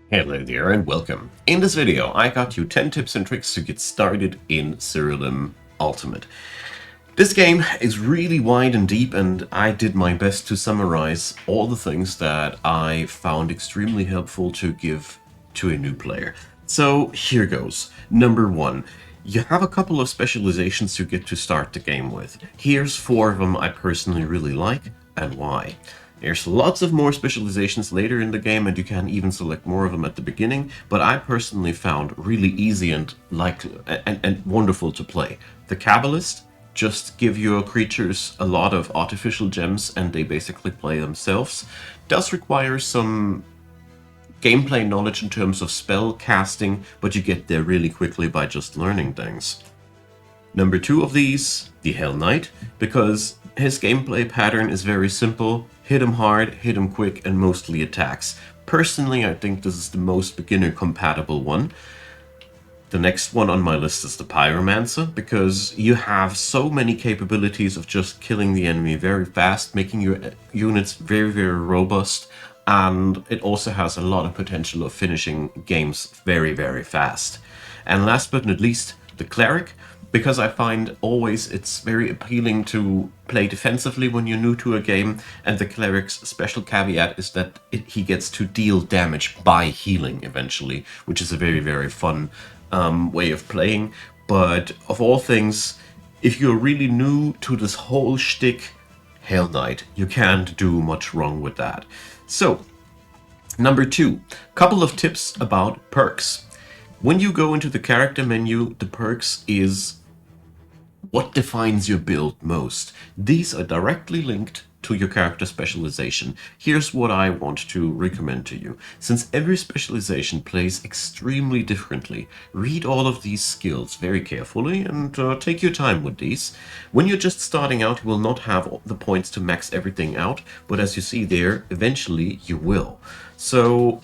Hello there and welcome. In this video I got you 10 tips and tricks to get started in Siralim Ultimate. This game is really wide and deep, and I did my best to summarize all the things that I found extremely helpful to give to a new player. So here goes. Number 1. You have a couple of specializations you get to start the game with. Here's 4 of them I personally really like and why. There's lots of more specializations later in the game, and you can even select more of them at the beginning, but I personally found really easy and wonderful to play. The Kabbalist, just give your creatures a lot of artificial gems and they basically play themselves. Does require some gameplay knowledge in terms of spell casting, but you get there really quickly by just learning things. Number 2 of these, the Hell Knight, because his gameplay pattern is very simple. Hit him hard, hit him quick, and mostly attacks. Personally, I think this is the most beginner compatible one. The next one on my list is the Pyromancer, because you have so many capabilities of just killing the enemy very fast, making your units very, very robust, and it also has a lot of potential of finishing games very, very fast. And last but not least, the Cleric, because I find always it's very appealing to play defensively when you're new to a game, and the Cleric's special caveat is that he gets to deal damage by healing eventually, which is a very, very fun way of playing. But of all things, if you're really new to this whole shtick, Hell Knight, you can't do much wrong with that. So, number 2, couple of tips about perks. When you go into the character menu, the perks is what defines your build most. These are directly linked to your character specialization. Here's what I want to recommend to you. Since every specialization plays extremely differently, read all of these skills very carefully and take your time with these. When you're just starting out, you will not have the points to max everything out, but as you see there, eventually you will. So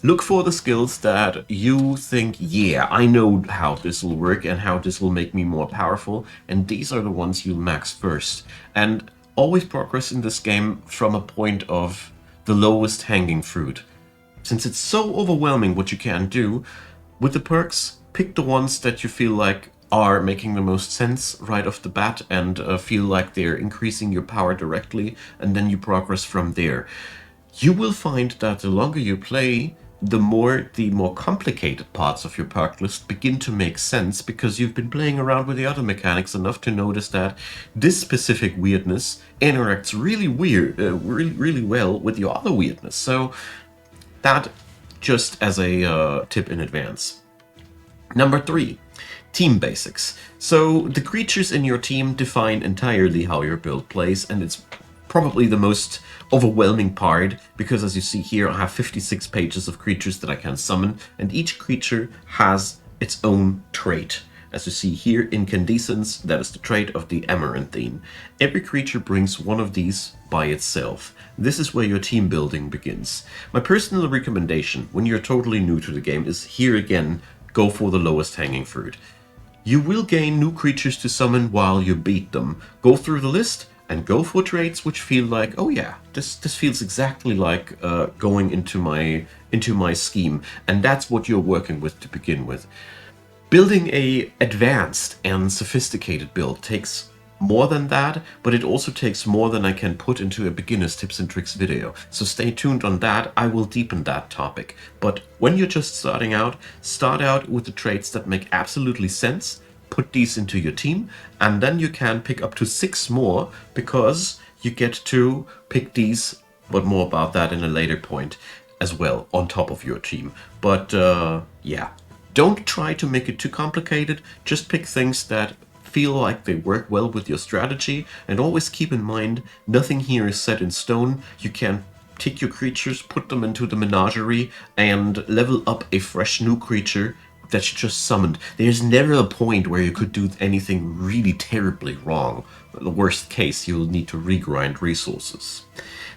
look for the skills that you think, yeah, I know how this will work and how this will make me more powerful, and these are the ones you'll max first. And always progress in this game from a point of the lowest hanging fruit. Since it's so overwhelming what you can do, with the perks, pick the ones that you feel like are making the most sense right off the bat and feel like they're increasing your power directly, and then you progress from there. You will find that the longer you play, the more complicated parts of your perk list begin to make sense, because you've been playing around with the other mechanics enough to notice that this specific weirdness interacts really well with your other weirdness. So that just as a tip in advance. Number 3, team basics. So the creatures in your team define entirely how your build plays, and it's probably the most overwhelming part, because as you see here, I have 56 pages of creatures that I can summon, and each creature has its own trait. As you see here, incandescence, that is the trait of the amaranthine. Every creature brings one of these by itself. This is where your team building begins. My personal recommendation when you're totally new to the game is, here again, go for the lowest hanging fruit. You will gain new creatures to summon while you beat them. Go through the list and go for traits which feel like, oh yeah, this feels exactly like going into my scheme, and that's what you're working with to begin with. Building a advanced and sophisticated build takes more than that, but it also takes more than I can put into a beginner's tips and tricks video. So stay tuned on that, I will deepen that topic. But when you're just starting out, start out with the traits that make absolutely sense. Put these into your team, and then you can pick up to 6 more, because you get to pick these, but more about that in a later point as well, on top of your team. But yeah, don't try to make it too complicated. Just pick things that feel like they work well with your strategy, and always keep in mind, nothing here is set in stone. You can take your creatures, put them into the menagerie, and level up a fresh new creature that you just summoned. There's never a point where you could do anything really terribly wrong. In the worst case, you'll need to regrind resources.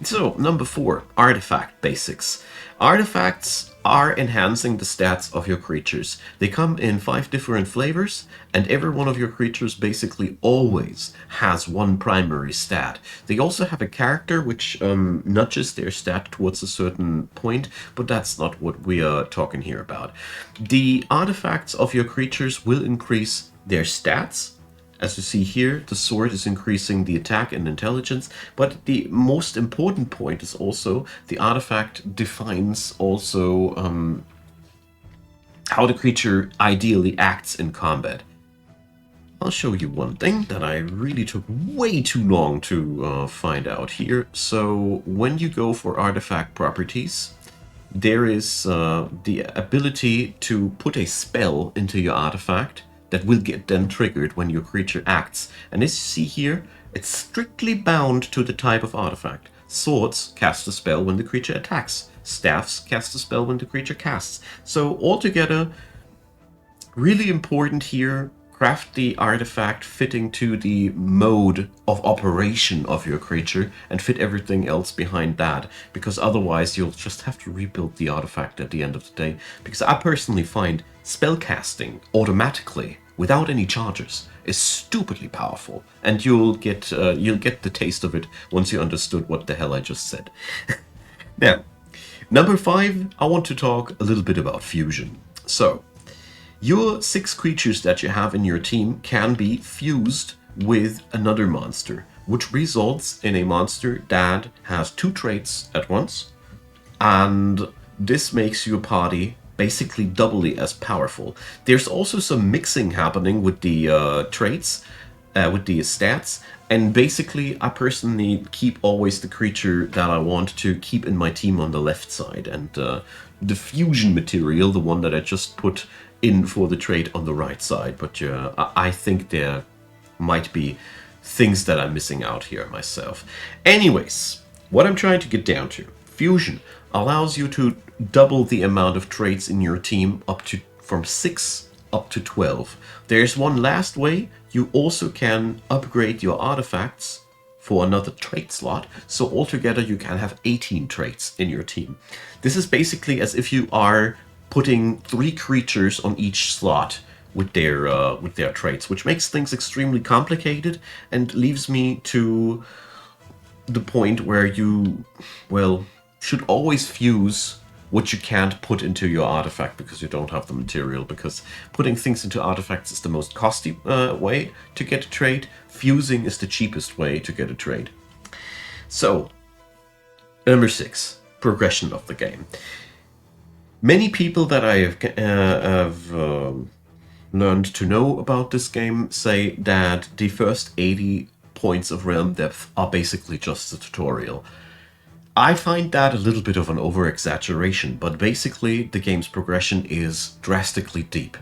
So, number 4, artifact basics. Artifacts are enhancing the stats of your creatures. They come in 5 different flavors, and every one of your creatures basically always has one primary stat. They also have a character which nudges their stat towards a certain point, but that's not what we are talking here about. The artifacts of your creatures will increase their stats. As you see here, the sword is increasing the attack and intelligence, but the most important point is also the artifact defines also how the creature ideally acts in combat. I'll show you one thing that I really took way too long to find out here. So when you go for artifact properties, there is the ability to put a spell into your artifact that will get then triggered when your creature acts. And as you see here, it's strictly bound to the type of artifact. Swords cast a spell when the creature attacks. Staffs cast a spell when the creature casts. So altogether, really important here, craft the artifact fitting to the mode of operation of your creature and fit everything else behind that, because otherwise you'll just have to rebuild the artifact at the end of the day. Because I personally find spellcasting automatically without any charges is stupidly powerful, and you'll get the taste of it once you understood what the hell I just said. Now, number 5, I want to talk a little bit about fusion. So your 6 creatures that you have in your team can be fused with another monster, which results in a monster that has 2 traits at once, and this makes your party basically doubly as powerful. There's also some mixing happening with the traits, with the stats, and basically I personally keep always the creature that I want to keep in my team on the left side, and the fusion material, the one that I just put in for the trait on the right side. But I think there might be things that I'm missing out here myself. Anyways, what I'm trying to get down to, fusion allows you to double the amount of traits in your team up to from 6 up to 12. There's one last way. You also can upgrade your artifacts for another trait slot, so altogether you can have 18 traits in your team. This is basically as if you are putting 3 creatures on each slot with their traits, which makes things extremely complicated and leaves me to the point where you, well, should always fuse what you can't put into your artifact because you don't have the material, because putting things into artifacts is the most costly way to get a trait. Fusing is the cheapest way to get a trait. So, number 6, progression of the game. Many people that I have learned to know about this game say that the first 80 points of realm depth are basically just a tutorial. I find that a little bit of an over-exaggeration, but basically the game's progression is drastically deep.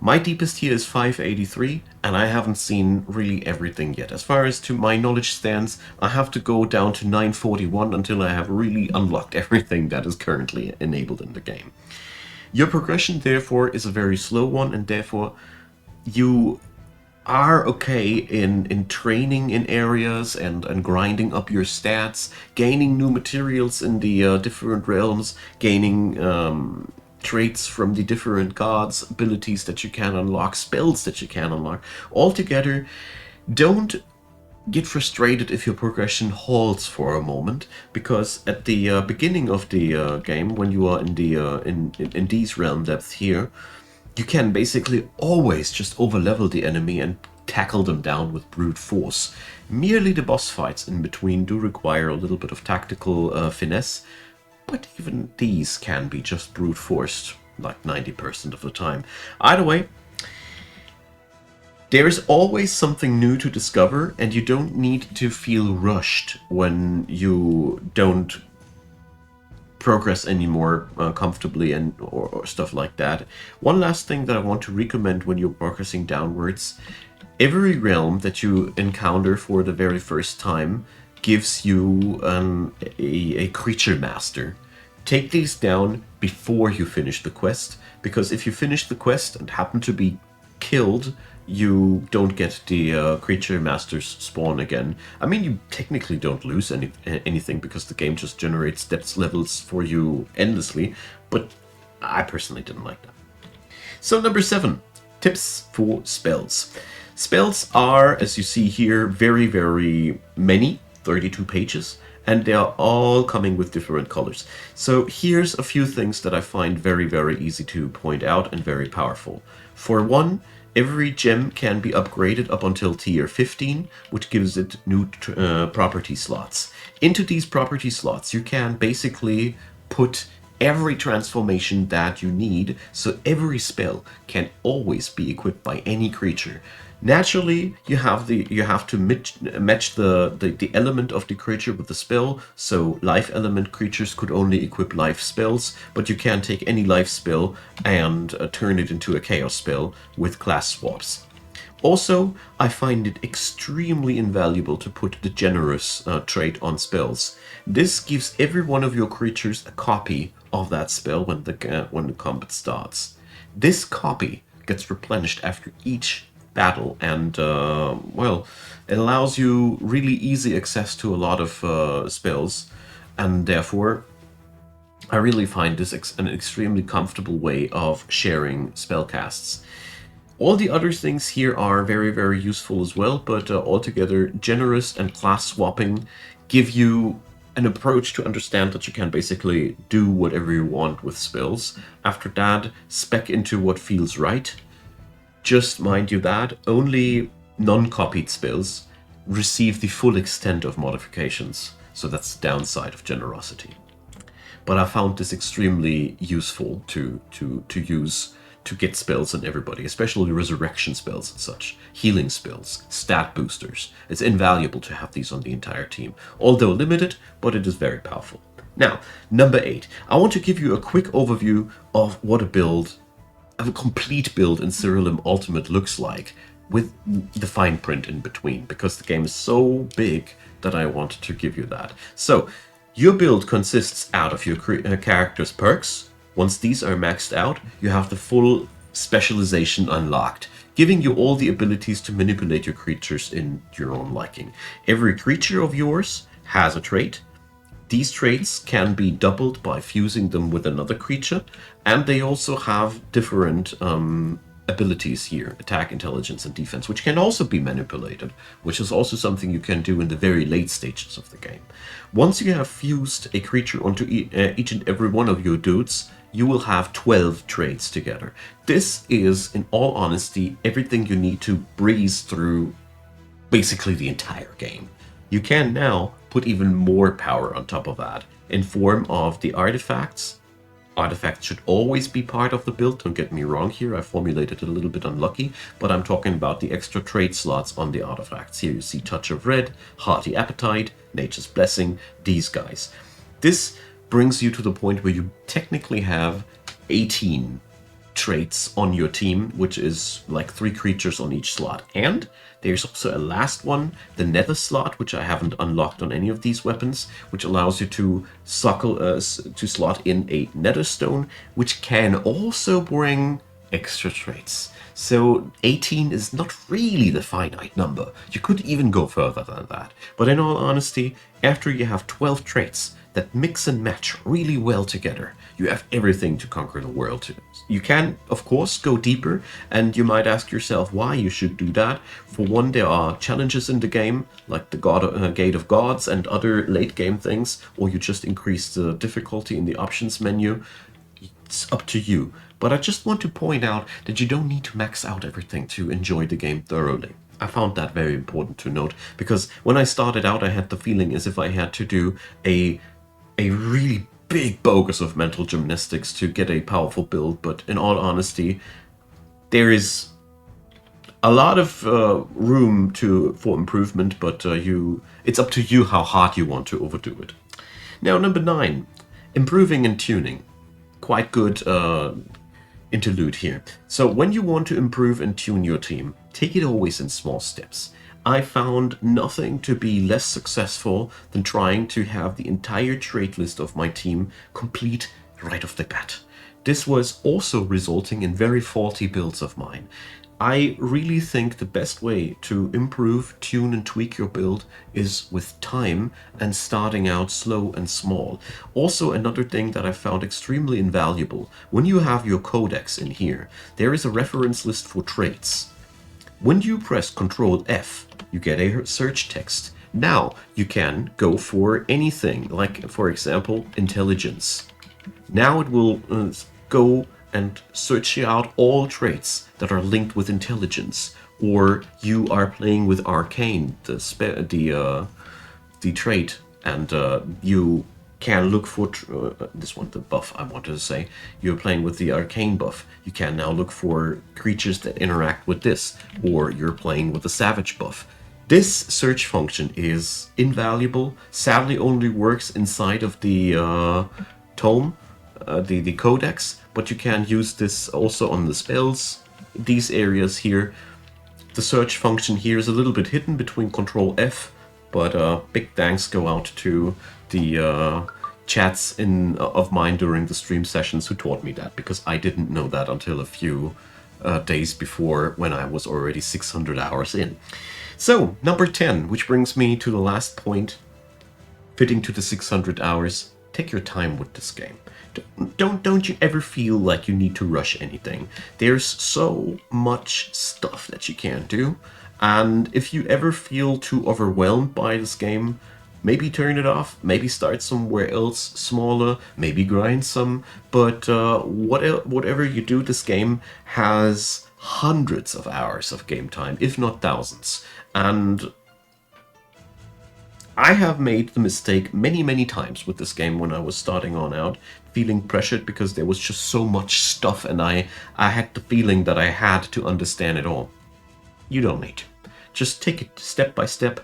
My deepest here is 583, and I haven't seen really everything yet. As far as to my knowledge stands, I have to go down to 941 until I have really unlocked everything that is currently enabled in the game. Your progression, therefore, is a very slow one, and therefore you are okay in training in areas and grinding up your stats, gaining new materials in the different realms, gaining traits from the different gods, abilities that you can unlock, spells that you can unlock. Altogether, don't get frustrated if your progression halts for a moment, because at the beginning of the game, when you are in the in these realm depths here, you can basically always just overlevel the enemy and tackle them down with brute force. Merely the boss fights in between do require a little bit of tactical finesse, but even these can be just brute forced like 90% of the time. Either way, there is always something new to discover, and you don't need to feel rushed when you don't progress anymore comfortably and or stuff like that. One last thing that I want to recommend when you're progressing downwards: every realm that you encounter for the very first time gives you a creature master. Take these down before you finish the quest, because if you finish the quest and happen to be killed you don't get the creature masters spawn again. I mean, you technically don't lose anything because the game just generates depth levels for you endlessly, but I personally didn't like that. So number 7, tips for spells. Spells are, as you see here, very, very many, 32 pages, and they are all coming with different colors. So here's a few things that I find very, very easy to point out and very powerful. For one, every gem can be upgraded up until tier 15, which gives it new property slots. Into these property slots, you can basically put every transformation that you need, so every spell can always be equipped by any creature. Naturally, you have to match the element of the creature with the spell. So life element creatures could only equip life spells, but you can take any life spell and turn it into a chaos spell with class swaps. Also, I find it extremely invaluable to put the generous trait on spells. This gives every one of your creatures a copy of that spell when the combat starts. This copy gets replenished after each battle, and well, it allows you really easy access to a lot of spells, and therefore I really find this an extremely comfortable way of sharing spellcasts. All the other things here are very, very useful as well, but altogether, generous and class swapping give you an approach to understand that you can basically do whatever you want with spells. After that, spec into what feels right. Just mind you that only non-copied spells receive the full extent of modifications, so that's the downside of generosity. But I found this extremely useful to use to get spells on everybody, especially resurrection spells and such, healing spells, stat boosters. It's invaluable to have these on the entire team, although limited, but it is very powerful. Now, number 8. I want to give you a quick overview of what a complete build in Siralim Ultimate looks like, with the fine print in between, because the game is so big that I wanted to give you that. So, your build consists out of your character's perks. Once these are maxed out, you have the full specialization unlocked, giving you all the abilities to manipulate your creatures in your own liking. Every creature of yours has a trait. These traits can be doubled by fusing them with another creature, and they also have different abilities here, attack, intelligence, and defense, which can also be manipulated, which is also something you can do in the very late stages of the game. Once you have fused a creature onto each and every one of your dudes, you will have 12 traits together. This is, in all honesty, everything you need to breeze through basically the entire game. You can now put even more power on top of that in form of the artifacts. Artifacts should always be part of the build, don't get me wrong here, I formulated it a little bit unlucky, but I'm talking about the extra trait slots on the artifacts. Here you see Touch of Red, Hearty Appetite, Nature's Blessing, these guys. This brings you to the point where you technically have 18 traits on your team, which is like 3 creatures on each slot. And there's also a last one, the Nether slot, which I haven't unlocked on any of these weapons, which allows you to slot in a Nether stone, which can also bring extra traits. So 18 is not really the finite number. You could even go further than that. But in all honesty, after you have 12 traits that mix and match really well together, you have everything to conquer the world. You can, of course, go deeper, and you might ask yourself why you should do that. For one, there are challenges in the game, like the Gate of Gods and other late-game things, or you just increase the difficulty in the options menu. It's up to you. But I just want to point out that you don't need to max out everything to enjoy the game thoroughly. I found that very important to note, because when I started out, I had the feeling as if I had to do a really big bogus of mental gymnastics to get a powerful build, but in all honesty, there is a lot of room for improvement, but it's up to you how hard you want to overdo it. Now, number 9, improving and tuning. Quite good interlude here. So when you want to improve and tune your team, take it always in small steps. I found nothing to be less successful than trying to have the entire trait list of my team complete right off the bat. This was also resulting in very faulty builds of mine. I really think the best way to improve, tune, and tweak your build is with time and starting out slow and small. Also, another thing that I found extremely invaluable, when you have your codex in here, there is a reference list for traits. When you press Ctrl F, you get a search text. Now you can go for anything, like for example, intelligence. Now it will go and search out all traits that are linked with intelligence. Or you are playing with arcane, the trait, and you can look for this one, the buff I wanted to say. You're playing with the arcane buff. You can now look for creatures that interact with this, or you're playing with the savage buff. This search function is invaluable. Sadly, only works inside of the tome, the codex, but you can use this also on the spells. These areas here, the search function here is a little bit hidden between Control F, but big thanks go out to the chats of mine during the stream sessions who taught me that, because I didn't know that until a few days before, when I was already 600 hours in. So, number 10, which brings me to the last point, fitting to the 600 hours. Take your time with this game. Don't you ever feel like you need to rush anything. There's so much stuff that you can do, and if you ever feel too overwhelmed by this game, maybe turn it off, maybe start somewhere else smaller, maybe grind some, but whatever you do, this game has hundreds of hours of game time, if not thousands. And I have made the mistake many times with this game when I was starting on out, feeling pressured because there was just so much stuff and I had the feeling that I had to understand it all. You don't need to. Just take it step by step.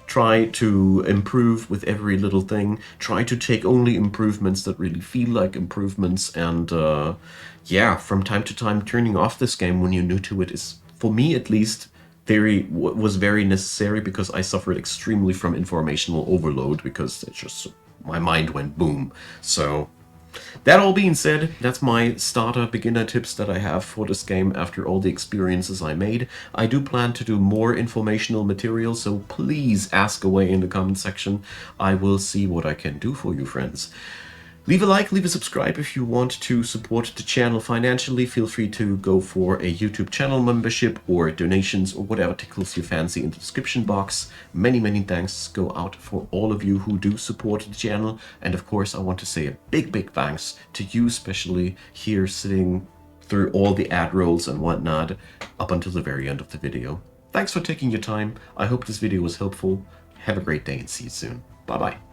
Try to improve with every little thing. Try to take only improvements that really feel like improvements. And yeah, from time to time, turning off this game when you're new to it is, for me at least, was very necessary, because I suffered extremely from informational overload, because it's just, my mind went boom. So that all being said, that's my starter beginner tips that I have for this game after all the experiences I made. I do plan to do more informational material, so please ask away in the comment section. I will see what I can do for you, friends. Leave a like, leave a subscribe if you want to support the channel financially. Feel free to go for a YouTube channel membership or donations or whatever tickles your fancy in the description box. Many thanks go out for all of you who do support the channel. And of course, I want to say a big thanks to you, especially here sitting through all the ad rolls and whatnot up until the very end of the video. Thanks for taking your time. I hope this video was helpful. Have a great day and see you soon. Bye-bye.